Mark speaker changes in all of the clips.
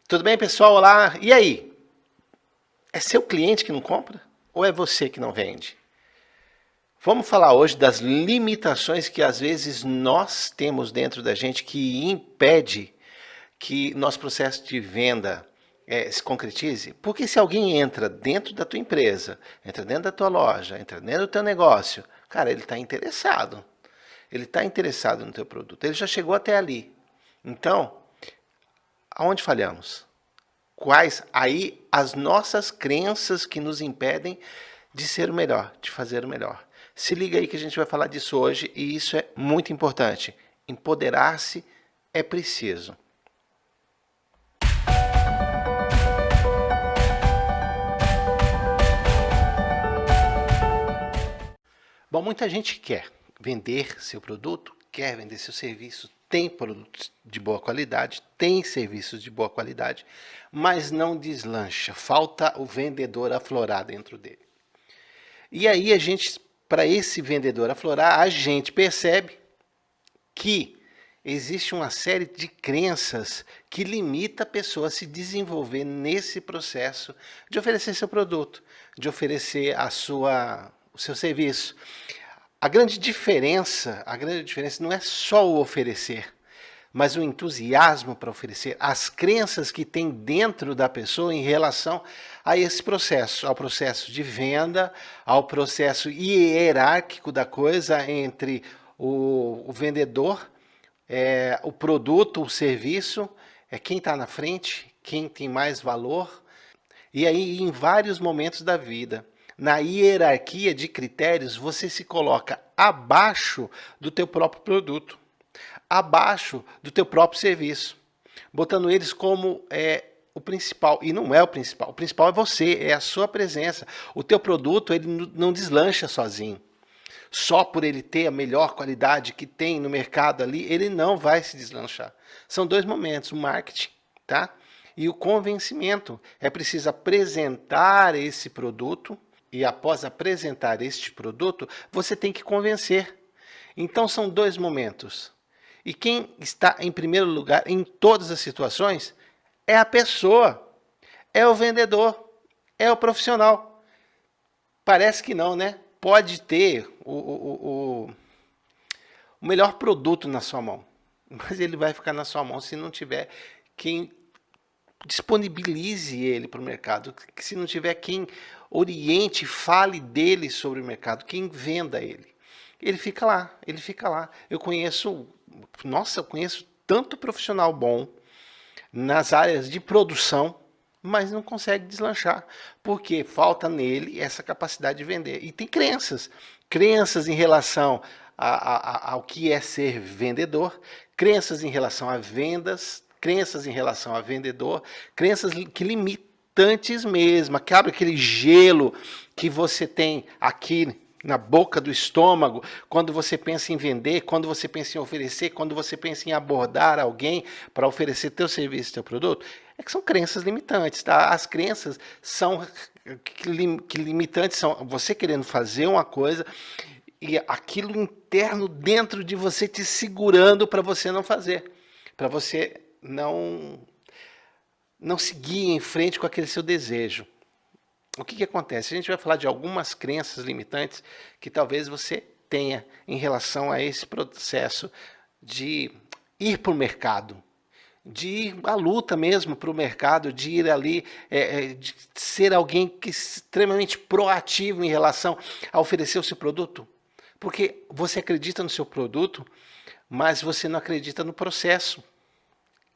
Speaker 1: Tudo bem, pessoal? Olá. E aí? É seu cliente que não compra? Ou é você que não vende? Vamos falar hoje das limitações que às vezes nós temos dentro da gente que impede que nosso processo de venda se concretize. Porque se alguém entra dentro da tua empresa, entra dentro da tua loja, entra dentro do teu negócio, cara, ele está interessado. Ele está interessado no teu produto. Ele já chegou até ali. Então, aonde falhamos? Quais aí as nossas crenças que nos impedem de ser o melhor, de fazer o melhor. Se liga aí que a gente vai falar disso hoje e isso é muito importante. Empoderar-se é preciso. Bom, muita gente quer vender seu produto, quer vender seu serviço, tem produtos de boa qualidade, tem serviços de boa qualidade, mas não deslancha, falta o vendedor aflorar dentro dele. E aí a gente, para esse vendedor aflorar, a gente percebe que existe uma série de crenças que limita a pessoa a se desenvolver nesse processo de oferecer seu produto, de oferecer o seu serviço. A grande diferença não é só o oferecer, mas o entusiasmo para oferecer, as crenças que tem dentro da pessoa em relação a esse processo, ao processo de venda, ao processo hierárquico da coisa entre o vendedor, o produto, o serviço, quem está na frente, quem tem mais valor, e aí em vários momentos da vida. Na hierarquia de critérios, você se coloca abaixo do teu próprio produto, abaixo do teu próprio serviço, botando eles como o principal, e não é o principal é você, é a sua presença. O teu produto ele não deslancha sozinho. Só por ele ter a melhor qualidade que tem no mercado ali, ele não vai se deslanchar. São dois momentos, o marketing, tá? E o convencimento. É preciso apresentar esse produto e após apresentar este produto, você tem que convencer. Então são dois momentos. E quem está em primeiro lugar em todas as situações é a pessoa, é o vendedor, é o profissional. Parece que não, né? Pode ter o melhor produto na sua mão, mas ele vai ficar na sua mão se não tiver quem disponibilize ele para o mercado, se não tiver quem oriente, fale dele sobre o mercado, quem venda ele. Ele fica lá, ele fica lá. Eu conheço tanto profissional bom nas áreas de produção, mas não consegue deslanchar, porque falta nele essa capacidade de vender. E tem crenças em relação ao que é ser vendedor, crenças em relação a vendas, crenças em relação a vendedor, crenças que limitantes mesmo, quebra aquele gelo que você tem aqui na boca do estômago, quando você pensa em vender, quando você pensa em oferecer, quando você pensa em abordar alguém para oferecer teu serviço, teu produto, é que são crenças limitantes, tá? As crenças são que limitantes são você querendo fazer uma coisa e aquilo interno dentro de você te segurando para você não fazer, para você não seguir em frente com aquele seu desejo. O que acontece? A gente vai falar de algumas crenças limitantes que talvez você tenha em relação a esse processo de ir para o mercado, de ir à luta mesmo para o mercado, de ir ali, de ser alguém que é extremamente proativo em relação a oferecer o seu produto. Porque você acredita no seu produto, mas você não acredita no processo.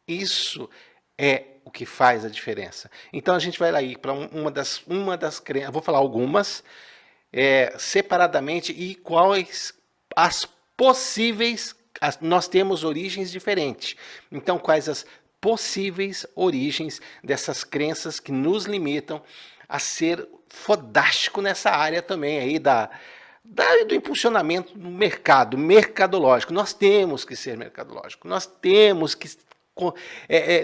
Speaker 1: Isso é o que faz a diferença. Então a gente vai lá ir para uma das crenças, vou falar algumas separadamente e quais as possíveis, nós temos origens diferentes. Então quais as possíveis origens dessas crenças que nos limitam a ser fodástico nessa área também aí do impulsionamento do mercado, mercadológico. Nós temos que ser mercadológico, nós temos que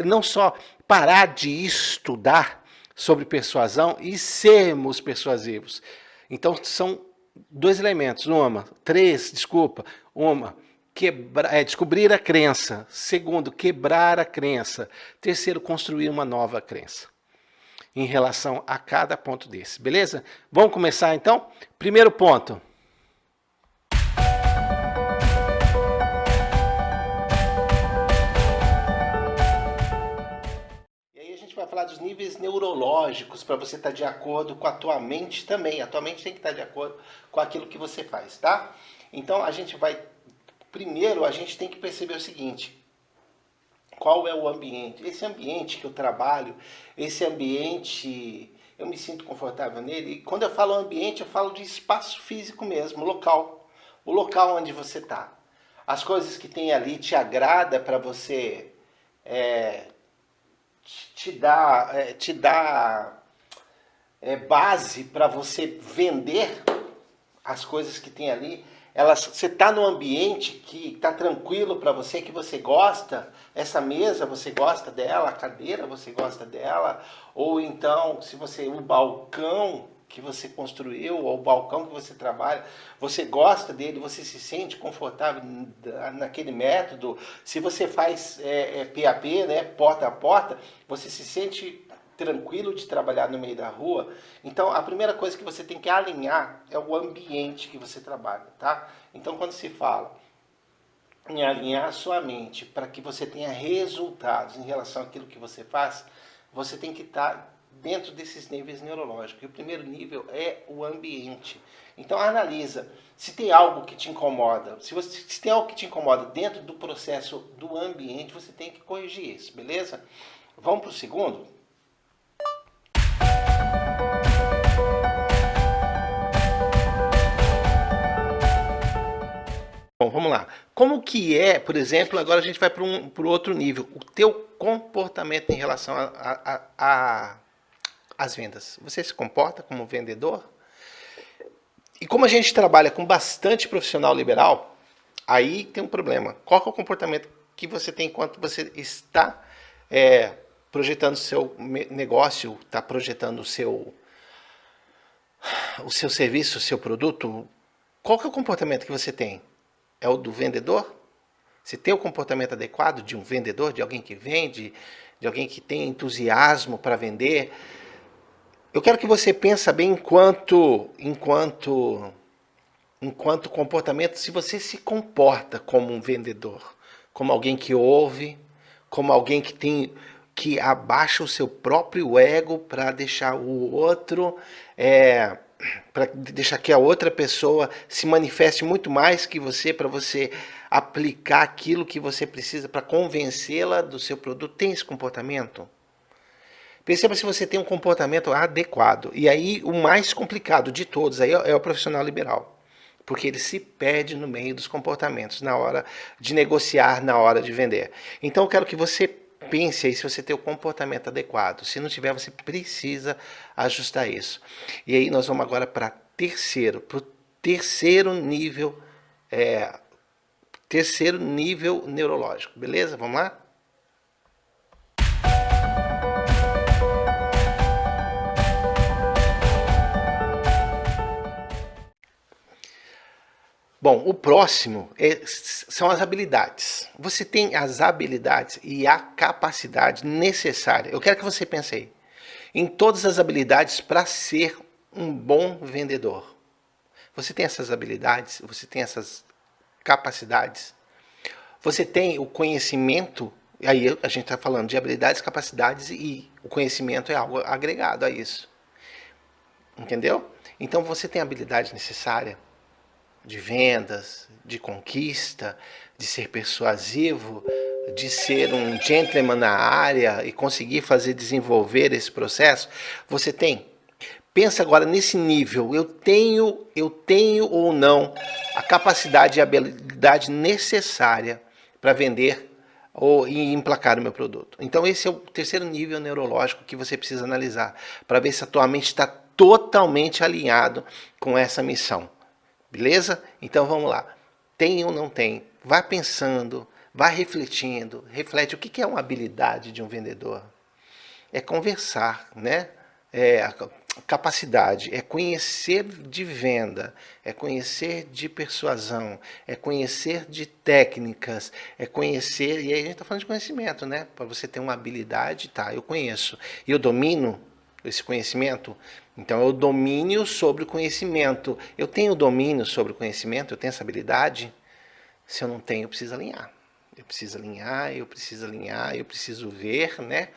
Speaker 1: não só parar de estudar sobre persuasão e sermos persuasivos. Então são dois elementos, uma descobrir a crença. Segundo, quebrar a crença. Terceiro, construir uma nova crença em relação a cada ponto desse, beleza? Vamos começar então? Primeiro ponto. E aí a gente vai falar dos níveis neurológicos para você estar de acordo com a tua mente também. A tua mente tem que estar de acordo com aquilo que você faz, tá? Então a gente vai... Primeiro a gente tem que perceber o seguinte: qual é o ambiente? Esse ambiente que eu trabalho, esse ambiente, eu me sinto confortável nele. E quando eu falo ambiente, eu falo de espaço físico mesmo, local. O local onde você está. As coisas que tem ali te agrada para você te dá base para você vender as coisas que tem ali. Você está num ambiente que está tranquilo para você, que você gosta, essa mesa você gosta dela, a cadeira você gosta dela, ou então se você o balcão que você construiu, ou o balcão que você trabalha, você gosta dele, você se sente confortável naquele método. Se você faz PAP, né, porta a porta, você se sente tranquilo de trabalhar no meio da rua. Então a primeira coisa que você tem que alinhar é o ambiente que você trabalha, tá? Então quando se fala em alinhar a sua mente para que você tenha resultados em relação àquilo que você faz, você tem que estar dentro desses níveis neurológicos. E o primeiro nível é o ambiente. Então analisa se tem algo que te incomoda. Se tem algo que te incomoda dentro do processo do ambiente, você tem que corrigir isso, beleza? Vamos para o segundo? Bom, vamos lá. Como que é, por exemplo, agora a gente vai para outro nível, o teu comportamento em relação às vendas. Você se comporta como vendedor? E como a gente trabalha com bastante profissional liberal, aí tem um problema. Qual que é o comportamento que você tem enquanto você está projetando o seu negócio, está projetando o seu serviço, o seu produto? Qual que é o comportamento que você tem? É o do vendedor? Você tem o comportamento adequado de um vendedor, de alguém que vende, de alguém que tem entusiasmo para vender? Eu quero que você pense bem enquanto comportamento, se você se comporta como um vendedor, como alguém que ouve, como alguém que abaixa o seu próprio ego para deixar o outro, para deixar que a outra pessoa se manifeste muito mais que você, para você aplicar aquilo que você precisa para convencê-la do seu produto. Tem esse comportamento? Perceba se você tem um comportamento adequado. E aí o mais complicado de todos aí é o profissional liberal. Porque ele se perde no meio dos comportamentos, na hora de negociar, na hora de vender. Então eu quero que você pense aí se você tem o comportamento adequado. Se não tiver, você precisa ajustar isso. E aí nós vamos agora para o terceiro nível neurológico. Beleza? Vamos lá? Bom, o próximo são as habilidades. Você tem as habilidades e a capacidade necessária. Eu quero que você pense aí em todas as habilidades para ser um bom vendedor. Você tem essas habilidades, você tem essas capacidades, você tem o conhecimento. Aí a gente está falando de habilidades, capacidades, e o conhecimento é algo agregado a isso. Entendeu? Então você tem a habilidade necessária de vendas, de conquista, de ser persuasivo, de ser um gentleman na área e conseguir desenvolver esse processo. Você tem. Pensa agora nesse nível. Eu tenho ou não a capacidade e a habilidade necessária para vender e emplacar o meu produto. Então esse é o terceiro nível neurológico que você precisa analisar, para ver se a tua mente está totalmente alinhado com essa missão. Beleza? Então vamos lá. Tem ou não tem? Vai pensando, vai refletindo. Reflete o que é uma habilidade de um vendedor. É conversar, né? capacidade, é conhecer de venda, é conhecer de persuasão, é conhecer de técnicas, é conhecer, e aí a gente está falando de conhecimento, né? Para você ter uma habilidade, tá, eu conheço, e eu domino esse conhecimento, então eu domínio sobre o conhecimento, eu tenho domínio sobre o conhecimento, eu tenho essa habilidade, se eu não tenho, eu preciso alinhar. Eu preciso alinhar, eu preciso alinhar, eu preciso ver, né?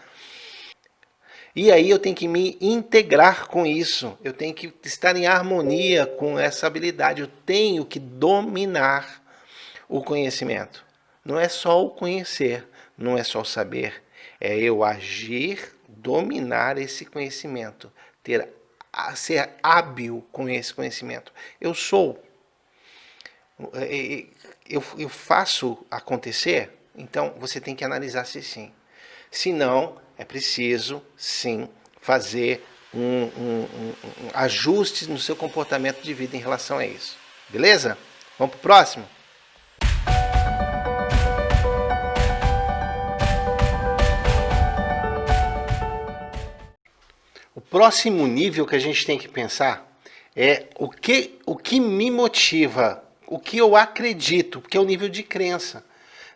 Speaker 1: E aí eu tenho que me integrar com isso, eu tenho que estar em harmonia com essa habilidade, eu tenho que dominar o conhecimento. Não é só o conhecer, não é só o saber, é eu agir, dominar esse conhecimento, ser hábil com esse conhecimento. Eu sou, eu faço acontecer, então você tem que analisar se sim. Se não, é preciso, sim, fazer um ajuste no seu comportamento de vida em relação a isso. Beleza? Vamos para o próximo? O próximo nível que a gente tem que pensar é o que me motiva, o que eu acredito, porque é o nível de crença.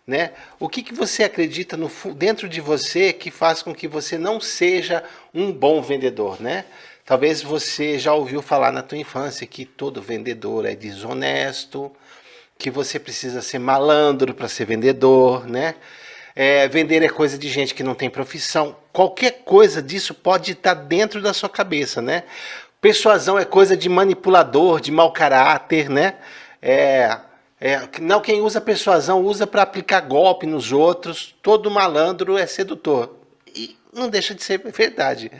Speaker 1: Né? O que você acredita dentro de você que faz com que você não seja um bom vendedor, né? Talvez você já ouviu falar na tua infância que todo vendedor é desonesto, que você precisa ser malandro para ser vendedor, né? Vender é coisa de gente que não tem profissão. Qualquer coisa disso pode estar dentro da sua cabeça, né? Persuasão é coisa de manipulador, de mau caráter, né? Não, quem usa persuasão usa para aplicar golpe nos outros. Todo malandro é sedutor. E não deixa de ser verdade.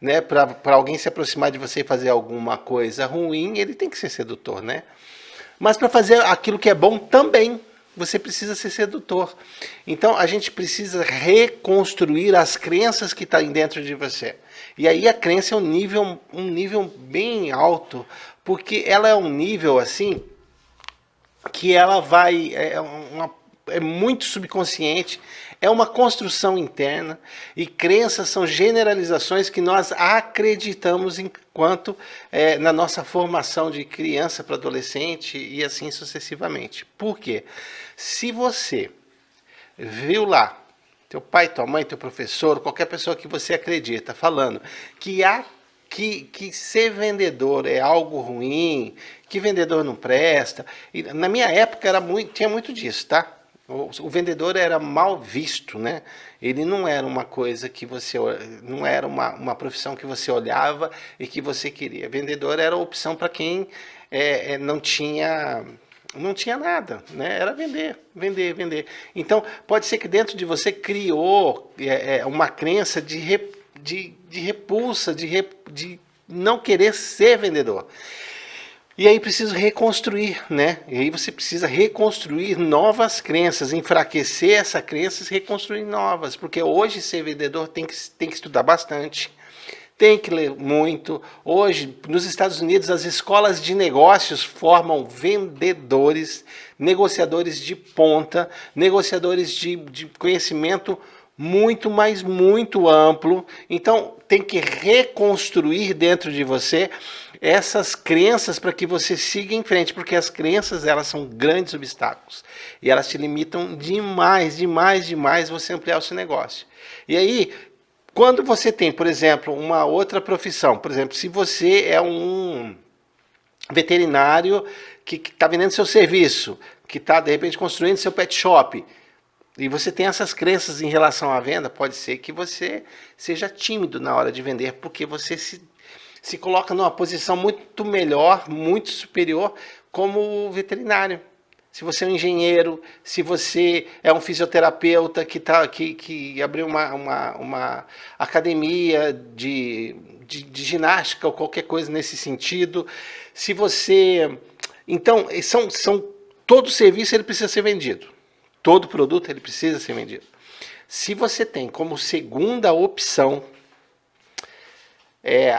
Speaker 1: Né? Para alguém se aproximar de você e fazer alguma coisa ruim, ele tem que ser sedutor, né? Mas para fazer aquilo que é bom também, você precisa ser sedutor. Então a gente precisa reconstruir as crenças que estão dentro de você. E aí a crença é um nível bem alto, porque ela é um nível assim que ela vai é muito subconsciente, é uma construção interna, e crenças são generalizações que nós acreditamos enquanto na nossa formação de criança para adolescente e assim sucessivamente. Por quê? Se você viu lá teu pai, tua mãe, teu professor, qualquer pessoa que você acredita falando que ser vendedor é algo ruim, que vendedor não presta. E na minha época tinha muito disso, tá? O vendedor era mal visto, né? Ele não era uma coisa que você, não era uma profissão que você olhava e que você queria. Vendedor era a opção para quem não tinha nada, né? Era vender, vender, vender. Então, pode ser que dentro de você criou uma crença de repulsa, de não querer ser vendedor. E aí preciso reconstruir, né? E aí você precisa reconstruir novas crenças, enfraquecer essa crença e reconstruir novas. Porque hoje ser vendedor tem que estudar bastante, tem que ler muito. Hoje, nos Estados Unidos, as escolas de negócios formam vendedores, negociadores de ponta, negociadores de conhecimento muito, mas muito amplo. Então, tem que reconstruir dentro de você essas crenças para que você siga em frente, porque as crenças, elas são grandes obstáculos e elas te limitam demais, demais, demais você ampliar o seu negócio. E aí, quando você tem, por exemplo, uma outra profissão, por exemplo, se você é um veterinário que está vendendo seu serviço, que está, de repente, construindo seu pet shop, e você tem essas crenças em relação à venda, pode ser que você seja tímido na hora de vender, porque você se coloca numa posição muito melhor, muito superior como veterinário. Se você é um engenheiro, se você é um fisioterapeuta que abriu uma academia de ginástica ou qualquer coisa nesse sentido, se você... Então, todo serviço ele precisa ser vendido. Todo produto ele precisa ser vendido. Se você tem como segunda opção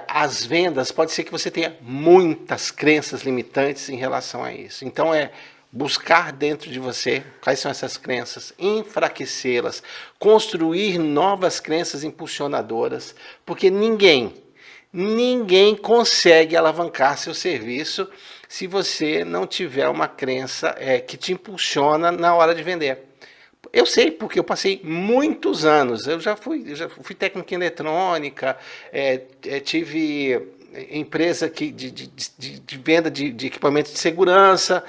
Speaker 1: as vendas, pode ser que você tenha muitas crenças limitantes em relação a isso. Então buscar dentro de você quais são essas crenças, enfraquecê-las, construir novas crenças impulsionadoras, porque ninguém Ninguém consegue alavancar seu serviço se você não tiver uma crença que te impulsiona na hora de vender. Eu sei, porque eu passei muitos anos. Eu já fui técnico em eletrônica, tive empresa de venda de equipamentos de segurança,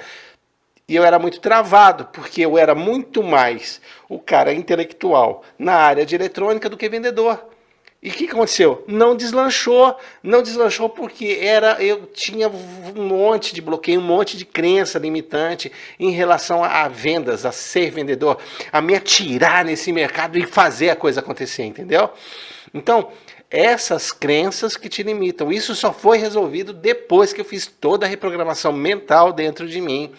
Speaker 1: e eu era muito travado, porque eu era muito mais o cara intelectual na área de eletrônica do que vendedor. E o que aconteceu? Não deslanchou porque eu tinha um monte de bloqueio, um monte de crença limitante em relação a vendas, a ser vendedor, a me atirar nesse mercado e fazer a coisa acontecer, entendeu? Então, essas crenças que te limitam, isso só foi resolvido depois que eu fiz toda a reprogramação mental dentro de mim.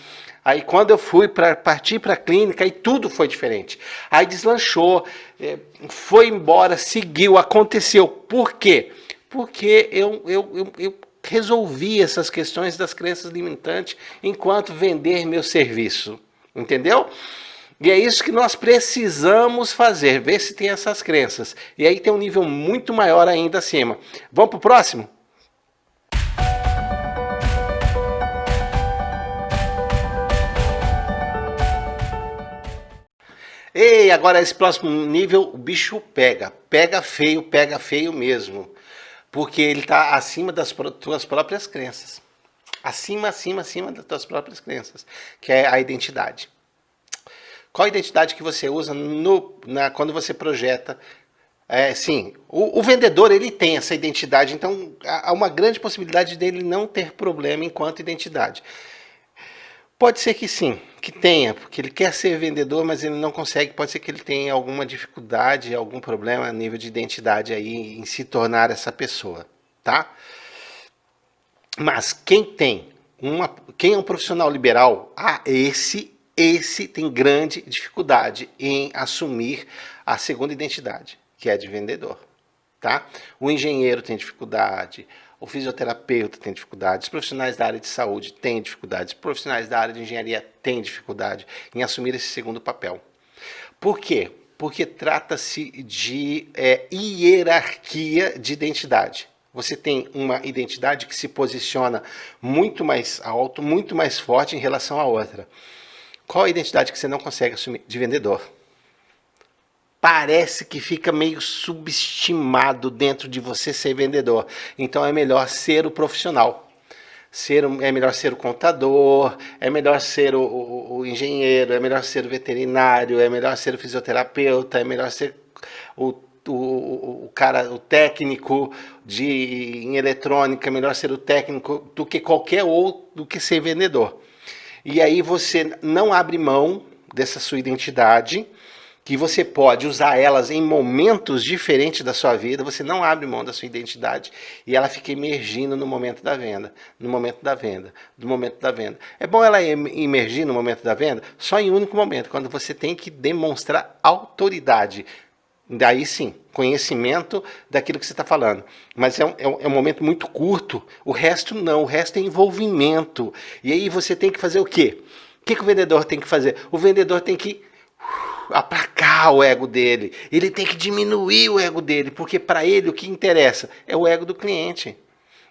Speaker 1: Aí quando eu fui partir para a clínica, aí tudo foi diferente. Aí deslanchou, foi embora, seguiu, aconteceu. Por quê? Porque eu resolvi essas questões das crenças limitantes enquanto vender meu serviço. Entendeu? E é isso que nós precisamos fazer, ver se tem essas crenças. E aí tem um nível muito maior ainda acima. Vamos para o próximo? Ei, agora esse próximo nível, o bicho pega. Pega feio mesmo. Porque ele está acima das tuas próprias crenças. Acima das tuas próprias crenças. Que é a identidade. Qual a identidade que você usa quando você projeta? Sim, o vendedor ele tem essa identidade, então há uma grande possibilidade dele não ter problema enquanto identidade. Pode ser que sim, que tenha, porque ele quer ser vendedor, mas ele não consegue. Pode ser que ele tenha alguma dificuldade, algum problema a nível de identidade aí em se tornar essa pessoa, tá? Mas quem é um profissional liberal, esse tem grande dificuldade em assumir a segunda identidade, que é a de vendedor, tá? O engenheiro tem dificuldade, o fisioterapeuta tem dificuldade, os profissionais da área de saúde têm dificuldades, os profissionais da área de engenharia têm dificuldade em assumir esse segundo papel. Por quê? Porque trata-se de hierarquia de identidade. Você tem uma identidade que se posiciona muito mais alto, muito mais forte em relação à outra. Qual a identidade que você não consegue assumir? De vendedor. Parece que fica meio subestimado dentro de você ser vendedor. Então é melhor ser o profissional. É melhor ser o contador, é melhor ser o engenheiro, é melhor ser o veterinário, é melhor ser o fisioterapeuta, é melhor ser o técnico em eletrônica, é melhor ser o técnico do que qualquer outro, do que ser vendedor. E aí você não abre mão dessa sua identidade, que você pode usar elas em momentos diferentes da sua vida, você não abre mão da sua identidade e ela fica emergindo no momento da venda, no momento da venda, no momento da venda. É bom ela emergir no momento da venda só em um único momento, quando você tem que demonstrar autoridade. Daí sim, conhecimento daquilo que você está falando. Mas é um momento muito curto, o resto não, o resto é envolvimento. E aí você tem que fazer o quê? O que o vendedor tem que fazer? O vendedor tem que aplacar o ego dele, ele tem que diminuir o ego dele, porque para ele o que interessa é o ego do cliente,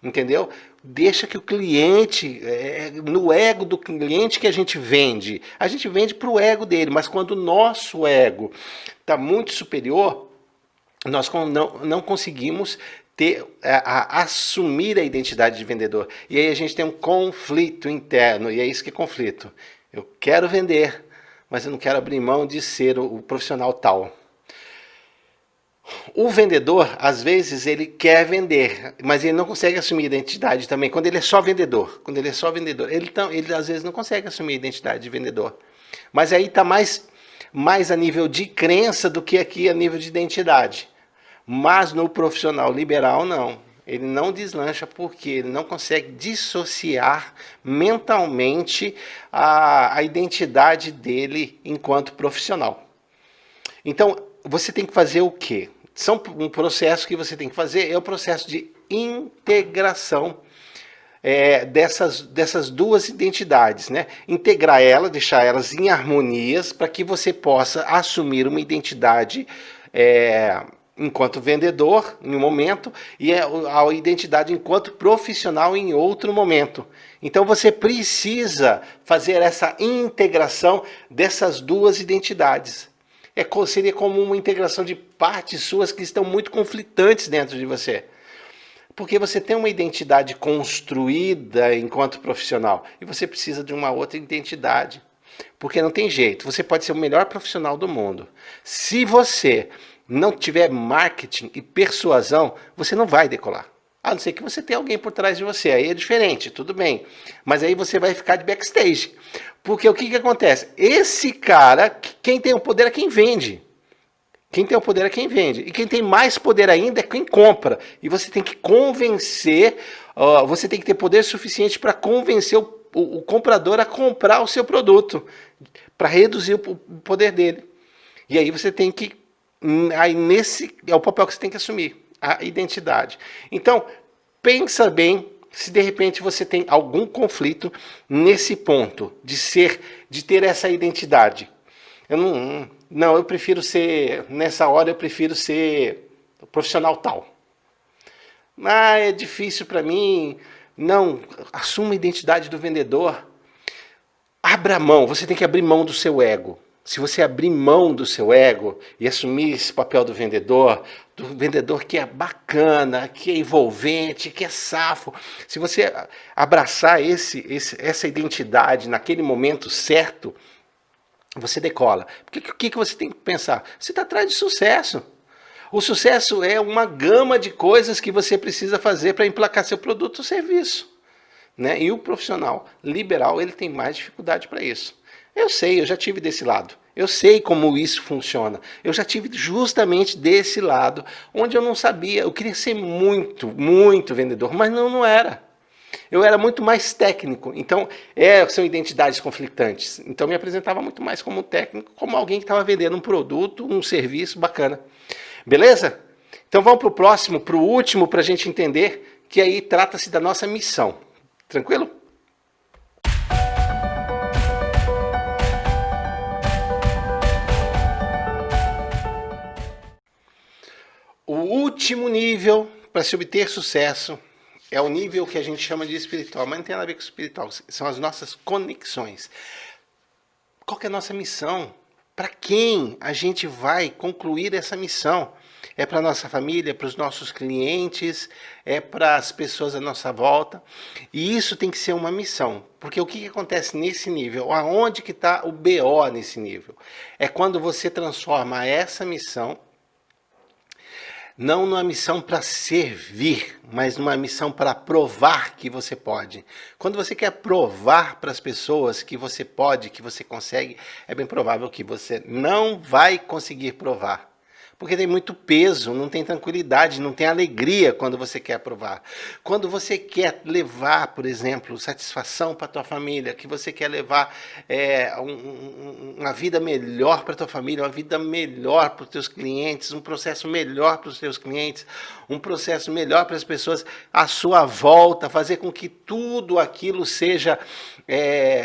Speaker 1: entendeu? Deixa que o cliente, no ego do cliente que a gente vende para o ego dele, mas quando o nosso ego está muito superior, nós não conseguimos assumir a identidade de vendedor, e aí a gente tem um conflito interno, e é isso que é conflito. Eu quero vender, mas eu não quero abrir mão de ser o profissional tal. O vendedor, às vezes, ele quer vender, mas ele não consegue assumir identidade também. Quando ele é só vendedor, ele às vezes não consegue assumir a identidade de vendedor. Mas aí está mais a nível de crença do que aqui a nível de identidade. Mas no profissional liberal, não. Ele não deslancha porque ele não consegue dissociar mentalmente a identidade dele enquanto profissional. Então, você tem que fazer o quê? Um processo que você tem que fazer é o processo de integração dessas duas identidades, né? Integrar elas, deixar elas em harmonias para que você possa assumir uma identidade enquanto vendedor em um momento e a identidade enquanto profissional em outro momento. Então você precisa fazer essa integração dessas duas identidades. Seria como uma integração de partes suas que estão muito conflitantes dentro de você. Porque você tem uma identidade construída enquanto profissional e você precisa de uma outra identidade. Porque não tem jeito, você pode ser o melhor profissional do mundo. Se você não tiver marketing e persuasão, você não vai decolar. A não ser que você tenha alguém por trás de você, aí é diferente, tudo bem. Mas aí você vai ficar de backstage. Porque o que acontece? Esse cara, quem tem o poder é quem vende. Quem tem o poder é quem vende. E quem tem mais poder ainda é quem compra. E você tem que convencer, você tem que ter poder suficiente para convencer o comprador a comprar o seu produto, para reduzir o poder dele. E aí você tem que, nesse é o papel que você tem que assumir, a identidade. Então, pensa bem se de repente você tem algum conflito nesse ponto de ter essa identidade. Eu prefiro ser, nessa hora eu prefiro ser profissional tal. É difícil para mim. Não, assuma a identidade do vendedor. Abra mão, você tem que abrir mão do seu ego. Se você abrir mão do seu ego e assumir esse papel do vendedor que é bacana, que é envolvente, que é safo, se você abraçar essa identidade naquele momento certo, você decola. Porque o que você tem que pensar? Você está atrás de sucesso. O sucesso é uma gama de coisas que você precisa fazer para emplacar seu produto ou serviço. Né? E o profissional liberal, ele tem mais dificuldade para isso. Eu sei, eu já tive desse lado. Eu sei como isso funciona. Eu já tive justamente desse lado, onde eu não sabia. Eu queria ser muito, muito vendedor, mas não era. Eu era muito mais técnico, então são identidades conflitantes. Então me apresentava muito mais como técnico, como alguém que estava vendendo um produto, um serviço bacana. Beleza? Então vamos para o próximo, para o último, para a gente entender que aí trata-se da nossa missão. Tranquilo? O último nível para se obter sucesso é o nível que a gente chama de espiritual, mas não tem nada a ver com espiritual, são as nossas conexões. Qual que é a nossa missão? Para quem a gente vai concluir essa missão? É para a nossa família, para os nossos clientes, é para as pessoas à nossa volta. E isso tem que ser uma missão. Porque o que acontece nesse nível? Aonde que está o BO nesse nível? É quando você transforma essa missão não numa missão para servir, mas numa missão para provar que você pode. Quando você quer provar para as pessoas que você pode, que você consegue, é bem provável que você não vai conseguir provar. Porque tem muito peso, não tem tranquilidade, não tem alegria quando você quer provar. Quando você quer levar, por exemplo, satisfação para a tua família, que você quer levar uma vida melhor para a tua família, uma vida melhor para os teus clientes, um processo melhor para os teus clientes, um processo melhor para as pessoas à sua volta, fazer com que tudo aquilo seja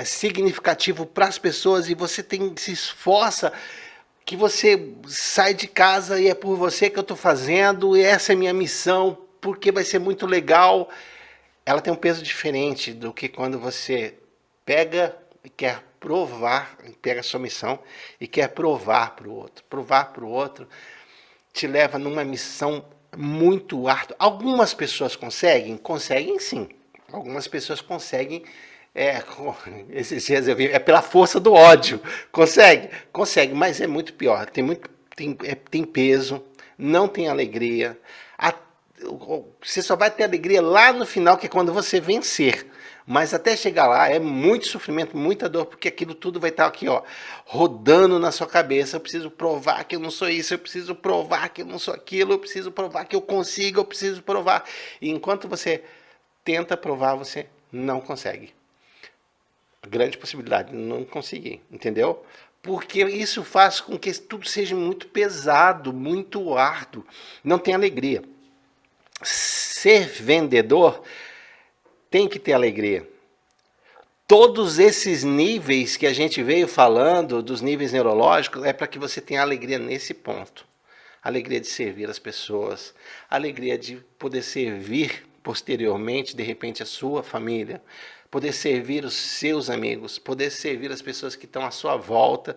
Speaker 1: significativo para as pessoas e você se esforça, que você sai de casa e é por você que eu estou fazendo, e essa é a minha missão, porque vai ser muito legal. Ela tem um peso diferente do que quando você pega e quer provar, pega a sua missão e quer provar para o outro. Provar para o outro te leva numa missão muito árdua. Algumas pessoas conseguem? Conseguem sim. Algumas pessoas conseguem. Esses dias eu vi, é pela força do ódio. Consegue? Consegue, mas é muito pior. Tem peso, não tem alegria. Você só vai ter alegria lá no final, que é quando você vencer. Mas até chegar lá é muito sofrimento, muita dor, porque aquilo tudo vai estar aqui, ó, rodando na sua cabeça. Eu preciso provar que eu não sou isso, eu preciso provar que eu não sou aquilo, eu preciso provar que eu consigo, eu preciso provar. E enquanto você tenta provar, você não consegue. Grande possibilidade de não conseguir, entendeu? Porque isso faz com que tudo seja muito pesado, muito árduo, não tem alegria. Ser vendedor tem que ter alegria. Todos esses níveis que a gente veio falando, dos níveis neurológicos, é para que você tenha alegria nesse ponto. alegria de servir as pessoas, alegria de poder servir posteriormente, de repente, a sua família, poder servir os seus amigos, poder servir as pessoas que estão à sua volta,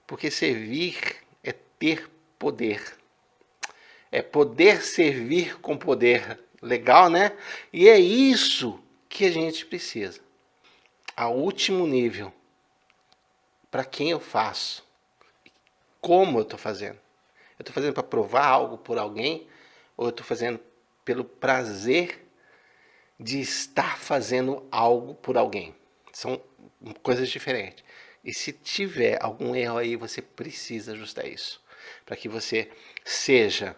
Speaker 1: porque servir é ter poder. É poder servir com poder. Legal, né? E é isso que a gente precisa. A último nível. Para quem eu faço? Como eu estou fazendo? Eu estou fazendo para provar algo por alguém? Ou eu estou fazendo pelo prazer de estar fazendo algo por alguém? São coisas diferentes. E se tiver algum erro aí, você precisa ajustar isso. Para que você seja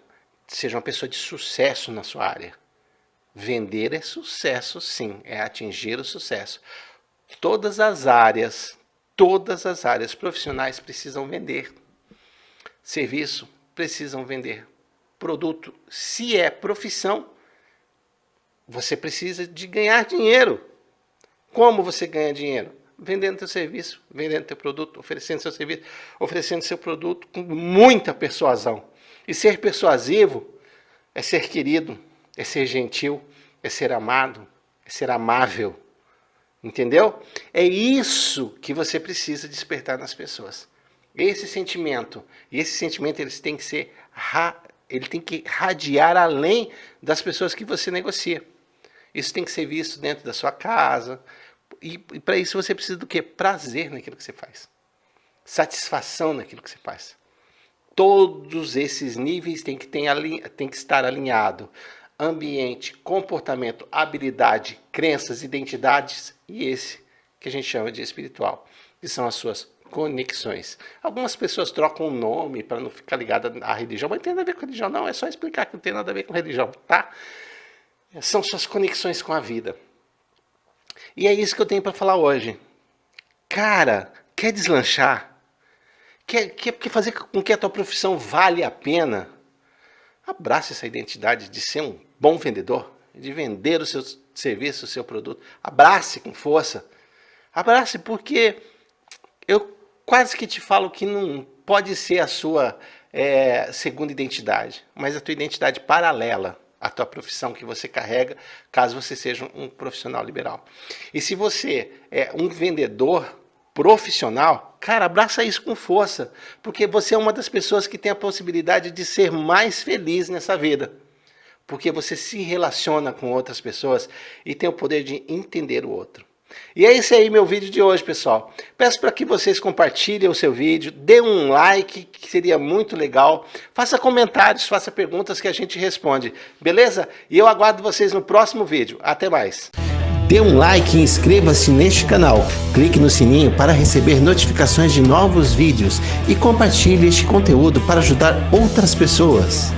Speaker 1: uma pessoa de sucesso na sua área. Vender é sucesso, sim. É atingir o sucesso. Todas as áreas profissionais precisam vender. Serviço, precisam vender. Produto, se é profissão, você precisa de ganhar dinheiro. Como você ganha dinheiro? Vendendo seu serviço, vendendo seu produto, oferecendo seu serviço, oferecendo seu produto com muita persuasão. E ser persuasivo é ser querido, é ser gentil, é ser amado, é ser amável. Entendeu? É isso que você precisa despertar nas pessoas. Esse sentimento. E esse sentimento ele tem que radiar além das pessoas que você negocia. Isso tem que ser visto dentro da sua casa. E para isso você precisa do quê? Prazer naquilo que você faz. Satisfação naquilo que você faz. Todos esses níveis têm que estar alinhados. Ambiente, comportamento, habilidade, crenças, identidades e esse que a gente chama de espiritual, que são as suas conexões. Algumas pessoas trocam o nome para não ficar ligada à religião, mas não tem nada a ver com religião, não, é só explicar que não tem nada a ver com religião, tá? São suas conexões com a vida. E é isso que eu tenho para falar hoje. Cara, quer deslanchar? Quer fazer com que a tua profissão vale a pena? Abrace essa identidade de ser um bom vendedor, de vender o seu serviço, o seu produto. Abrace com força. Abrace porque eu quase que te falo que não pode ser a sua segunda identidade, mas a tua identidade paralela à tua profissão que você carrega, caso você seja um profissional liberal. E se você é um vendedor profissional, cara, abraça isso com força, porque você é uma das pessoas que tem a possibilidade de ser mais feliz nessa vida, porque você se relaciona com outras pessoas e tem o poder de entender o outro. E é esse aí meu vídeo de hoje, pessoal. Peço para que vocês compartilhem o seu vídeo, dê um like, que seria muito legal. Faça comentários, faça perguntas que a gente responde, beleza? E eu aguardo vocês no próximo vídeo. Até mais! Dê um like e inscreva-se neste canal. Clique no sininho para receber notificações de novos vídeos e compartilhe este conteúdo para ajudar outras pessoas.